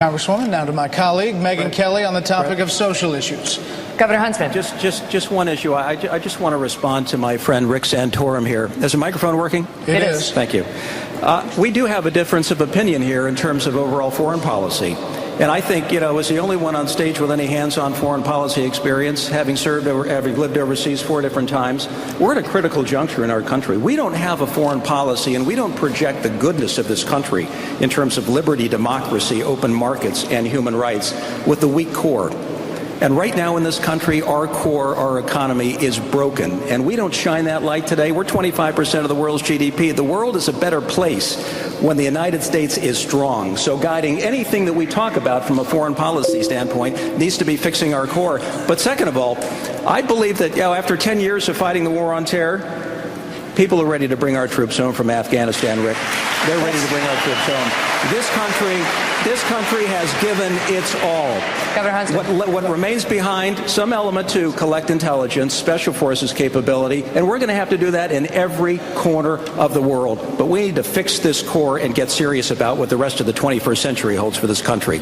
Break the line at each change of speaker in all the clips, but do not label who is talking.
Congresswoman, now to my colleague, Megyn Kelly, on the topic of social issues.
Governor Huntsman.
Just one issue. I just want to respond to my friend Rick Santorum here. Is the microphone working?
It is.
Thank you. We do have a difference of opinion here in terms of overall foreign policy. And I think, as the only one on stage with any hands-on foreign policy experience, having lived overseas 4 different times, we're at a critical juncture in our country. We don't have a foreign policy, and we don't project the goodness of this country in terms of liberty, democracy, open markets, and human rights with the weak core. And right now in this country, our core, our economy is broken. And we don't shine that light today. We're 25% of the world's GDP. The world is a better place when the United States is strong. So guiding anything that we talk about from a foreign policy standpoint needs to be fixing our core. But second of all, I believe that after 10 years of fighting the war on terror, people are ready to bring our troops home from Afghanistan, Rick. They're ready to bring our troops home. This country has given its all.
Governor Huntsman.
What remains behind, some element to collect intelligence, special forces capability, and we're going to have to do that in every corner of the world. But we need to fix this core and get serious about what the rest of the 21st century holds for this country.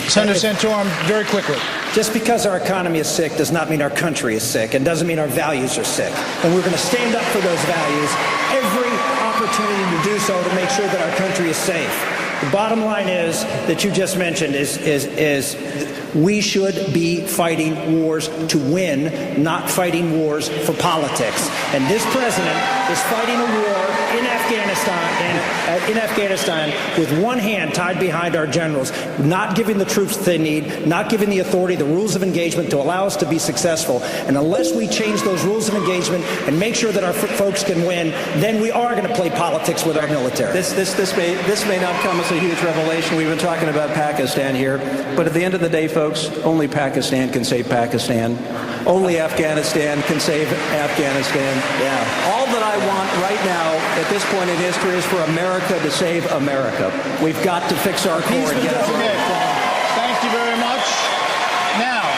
Senator Santorum, very quickly.
Just because our economy is sick does not mean our country is sick, and doesn't mean our values are sick. And we're going to stand up for those values every opportunity to do so to make sure that our country is safe. The bottom line is that you just mentioned is we should be fighting wars to win, not fighting wars for politics. And this president is fighting a war in Afghanistan with one hand tied behind our generals, not giving the troops they need, not giving the authority, the rules of engagement to allow us to be successful. And unless we change those rules of engagement and make sure that our folks can win, then we are going to play politics with our military.
This may not come as a huge revelation. We've been talking about Pakistan here, but at the end of the day, folks, only Pakistan can save Pakistan. Only Afghanistan can save Afghanistan. Yeah. All that I want right now at this point in history is for America to save America. We've got to fix our core and get it right.
Thank you very much. Now,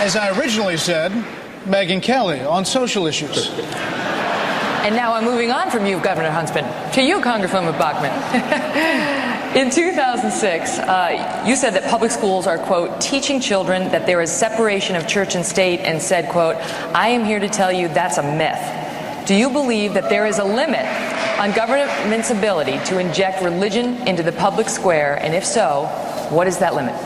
as I originally said, Megyn Kelly on social issues.
And now I'm moving on from you, Governor Huntsman, to you, Congresswoman Bachmann. In 2006, you said that public schools are, quote, teaching children that there is separation of church and state, and said, quote, I am here to tell you that's a myth. Do you believe that there is a limit on government's ability to inject religion into the public square? And if so, what is that limit?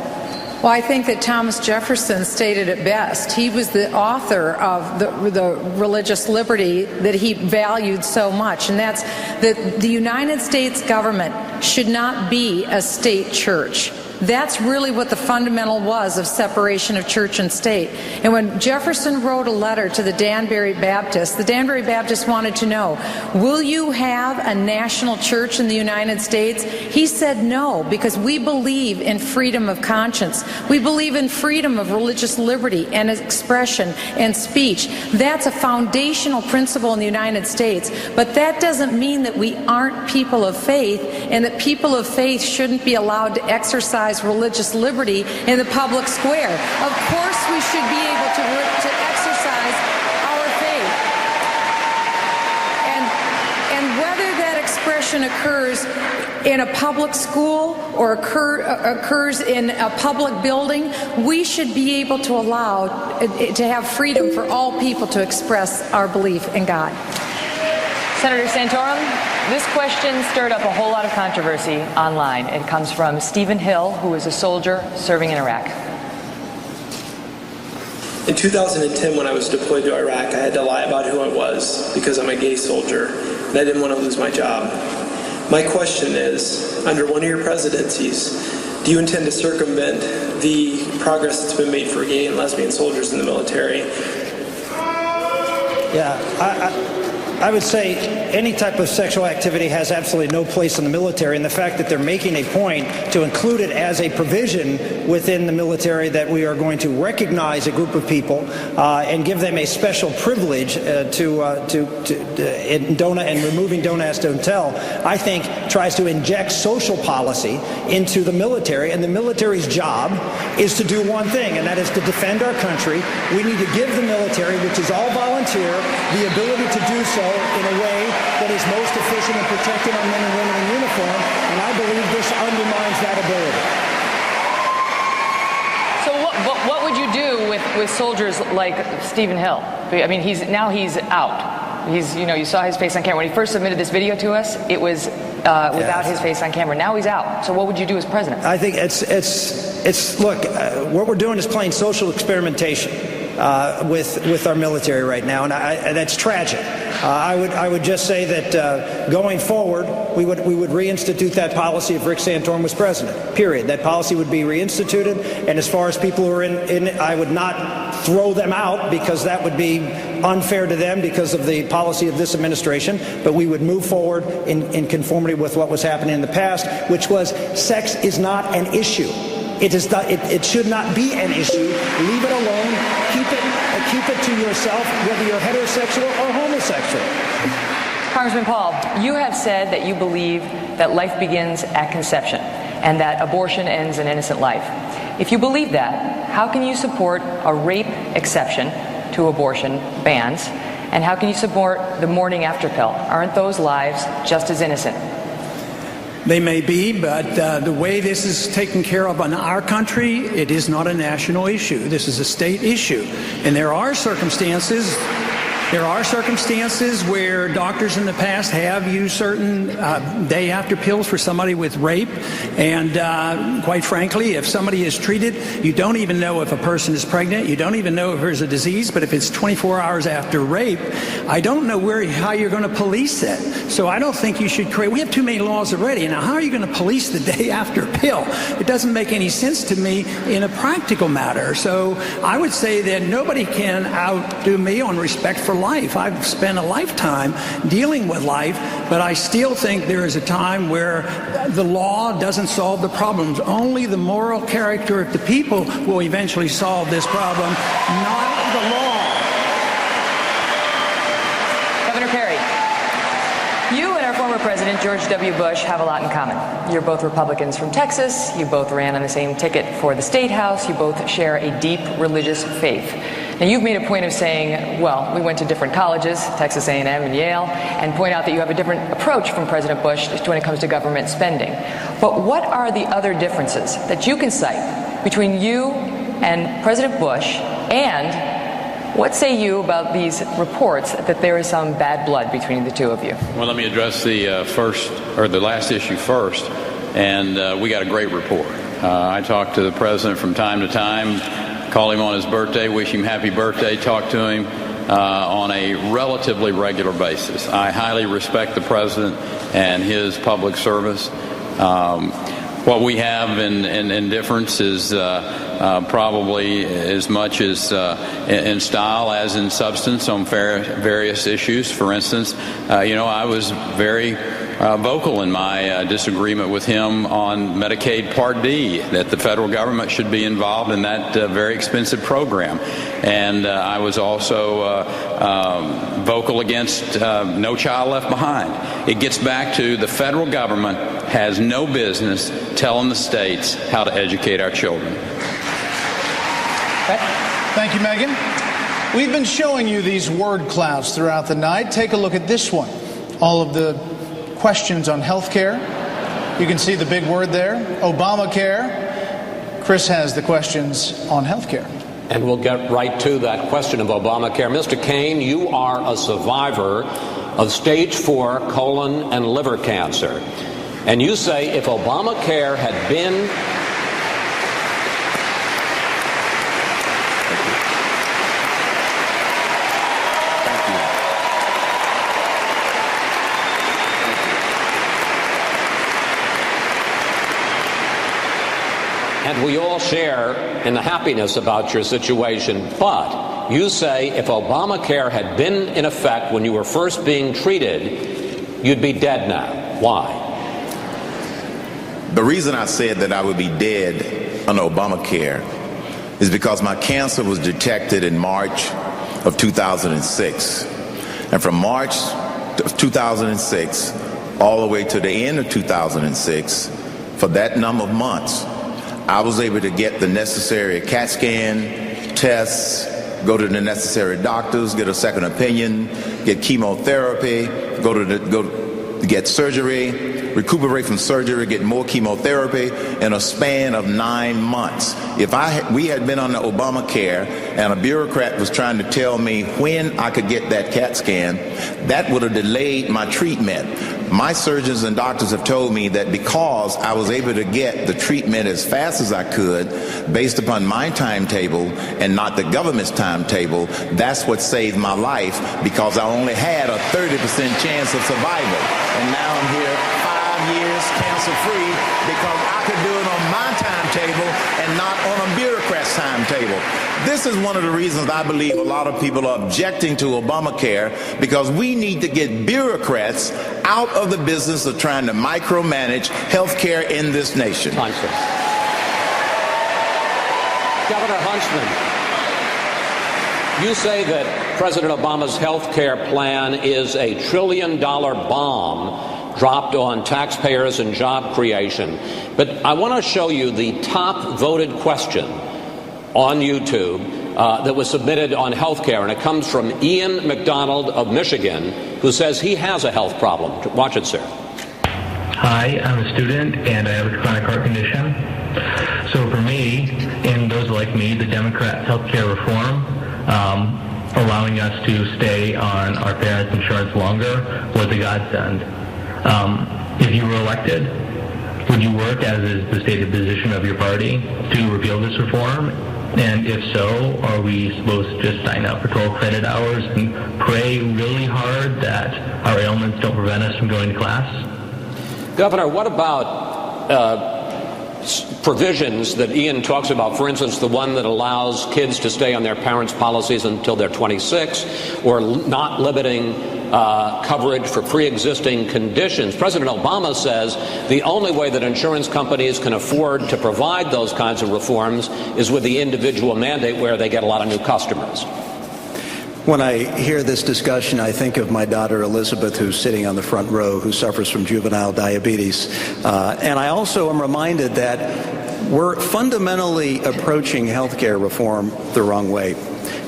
Well, I think that Thomas Jefferson stated it best. He was the author of the religious liberty that he valued so much, and that's that the United States government should not be a state church. That's really what the fundamental was of separation of church and state. And when Jefferson wrote a letter to the Danbury Baptists wanted to know, will you have a national church in the United States? He said no, because we believe in freedom of conscience. We believe in freedom of religious liberty and expression and speech. That's a foundational principle in the United States. But that doesn't mean that we aren't people of faith, and that people of faith shouldn't be allowed to exercise religious liberty in the public square. Of course we should be able to exercise our faith. And whether that expression occurs in a public school or occurs in a public building, we should be able to allow to have freedom for all people to express our belief in God.
Senator Santorum, this question stirred up a whole lot of controversy online. It comes from Stephen Hill, who is a soldier serving in Iraq.
In 2010, when I was deployed to Iraq, I had to lie about who I was because I'm a gay soldier, and I didn't want to lose my job. My question is, under one of your presidencies, do you intend to circumvent the progress that's been made for gay and lesbian soldiers in the military?
Yeah, I would say any type of sexual activity has absolutely no place in the military, and the fact that they're making a point to include it as a provision within the military that we are going to recognize a group of people and give them a special privilege in DONA and removing DONA as don't tell, I think tries to inject social policy into the military, and the military's job is to do one thing, and that is to defend our country. We need to give the military, which is all volunteer, the ability to do so in a way that is most efficient in protecting our men and women in uniform, and I believe this undermines that ability.
So what would you do with soldiers like Stephen Hill? I mean, he's out. You saw his face on camera. When he first submitted this video to us, it was without his face on camera. Now he's out. So what would you do as president?
I think look, what we're doing is playing social experimentation with our military right now, and that's tragic. I would just say that going forward, we would reinstitute that policy if Rick Santorum was president. Period. That policy would be reinstituted, and as far as people who are in it, I would not throw them out because that would be unfair to them because of the policy of this administration. But we would move forward in conformity with what was happening in the past, which was sex is not an issue. It should not be an issue. Leave it alone. Keep it to yourself, whether you're heterosexual or homosexual.
Congressman Paul, you have said that you believe that life begins at conception and that abortion ends an innocent life. If you believe that, how can you support a rape exception to abortion bans? And how can you support the morning after pill? Aren't those lives just as innocent?
They may be, but the way this is taken care of in our country, it is not a national issue. This is a state issue. And there are circumstances where doctors in the past have used certain day after pills for somebody with rape. And quite frankly, if somebody is treated, you don't even know if a person is pregnant. You don't even know if there's a disease. But if it's 24 hours after rape, I don't know how you're going to police that. So I don't think you should create. We have too many laws already. Now, how are you going to police the day after pill? It doesn't make any sense to me in a practical matter. So I would say that nobody can outdo me on respect for life. I've spent a lifetime dealing with life, but I still think there is a time where the law doesn't solve the problems. Only the moral character of the people will eventually solve this problem, not the law.
Governor Perry, you and our former president, George W. Bush, have a lot in common. You're both Republicans from Texas. You both ran on the same ticket for the State House. You both share a deep religious faith. Now, you've made a point of saying, well, we went to different colleges, Texas A&M and Yale, and point out that you have a different approach from President Bush when it comes to government spending. But what are the other differences that you can cite between you and President Bush, and what say you about these reports that there is some bad blood between the two of you?
Well, let me address the last issue first, and we got a great report. I talk to the president from time to time, call him on his birthday, wish him happy birthday, talk to him on a relatively regular basis. I highly respect the president and his public service. What we have in difference is probably as much as in style as in substance on various issues. For instance, I was very vocal in my disagreement with him on Medicaid Part D, that the federal government should be involved in that very expensive program. And I was also vocal against No Child Left Behind. It gets back to the federal government has no business telling the states how to educate our children.
Thank you, Megan. We've been showing you these word clouds throughout the night. Take a look at this one. All of the questions on health care. You can see the big word there, Obamacare. Chris has the questions on health care.
And we'll get right to that question of Obamacare. Mr. Kane, you are a survivor of stage 4 colon and liver cancer. And you say if Obamacare had been and we all share in the happiness about your situation, but you say if Obamacare had been in effect when you were first being treated, you'd be dead now. Why?
The reason I said that I would be dead on Obamacare is because my cancer was detected in March of 2006. And from March of 2006 all the way to the end of 2006, for that number of months, I was able to get the necessary CAT scan, tests, go to the necessary doctors, get a second opinion, get chemotherapy, go to get surgery, recuperate from surgery, get more chemotherapy in a span of 9 months. If we had been on the Obamacare and a bureaucrat was trying to tell me when I could get that CAT scan, that would have delayed my treatment. My surgeons and doctors have told me that because I was able to get the treatment as fast as I could based upon my timetable and not the government's timetable, that's what saved my life, because I only had a 30% chance of survival. And now I'm here 5 years cancer-free because I could do it on my timetable and not on a bureaucrat's timetable. This is one of the reasons I believe a lot of people are objecting to Obamacare, because we need to get bureaucrats out of the business of trying to micromanage health care in this nation.
Huntsman. Governor Huntsman, you say that President Obama's health care plan is a $1 trillion bomb dropped on taxpayers and job creation. But I want to show you the top voted question on YouTube that was submitted on health care, and it comes from Ian McDonald of Michigan, who says he has a health problem. Watch it, sir.
Hi, I'm a student and I have a chronic heart condition. So for me, and those like me, the Democrats' health care reform, allowing us to stay on our parents' insurance longer, was a godsend. If you were elected, would you work, as is the stated position of your party, to repeal this reform? And if so, are we supposed to just sign up for 12 credit hours and pray really hard that our ailments don't prevent us from going to class?
Governor, what about provisions that Ian talks about, for instance, the one that allows kids to stay on their parents' policies until they're 26, or not limiting coverage for pre-existing conditions? President Obama says the only way that insurance companies can afford to provide those kinds of reforms is with the individual mandate, where they get a lot of new customers.
When I hear this discussion, I think of my daughter Elizabeth, who's sitting on the front row, who suffers from juvenile diabetes. And I also am reminded that we're fundamentally approaching health care reform the wrong way.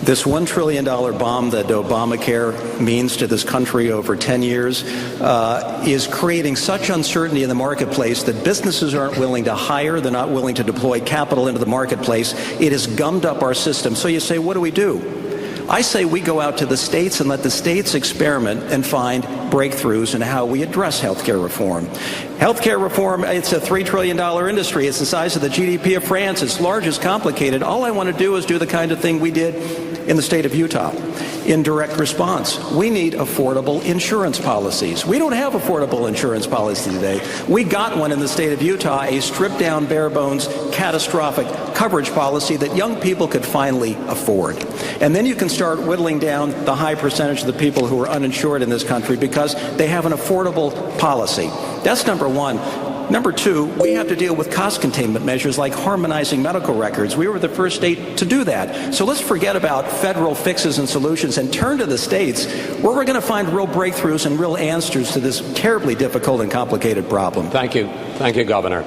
This $1 trillion bomb that Obamacare means to this country over 10 years is creating such uncertainty in the marketplace that businesses aren't willing to hire. They're not willing to deploy capital into the marketplace. It has gummed up our system. So you say, what do? I say we go out to the states and let the states experiment and find breakthroughs in how we address healthcare reform. Healthcare reform, it's a $3 trillion industry. It's the size of the GDP of France. It's large, it's complicated. All I want to do is do the kind of thing we did in the state of Utah. In direct response, we need affordable insurance policies. We don't have affordable insurance policy today. We got one in the state of Utah, a stripped-down, bare-bones, catastrophic coverage policy that young people could finally afford. And then you can start whittling down the high percentage of the people who are uninsured in this country because they have an affordable policy. That's number one. Number two, we have to deal with cost containment measures like harmonizing medical records. We were the first state to do that. So let's forget about federal fixes and solutions and turn to the states where we're going to find real breakthroughs and real answers to this terribly difficult and complicated problem.
Thank you. Thank you, Governor.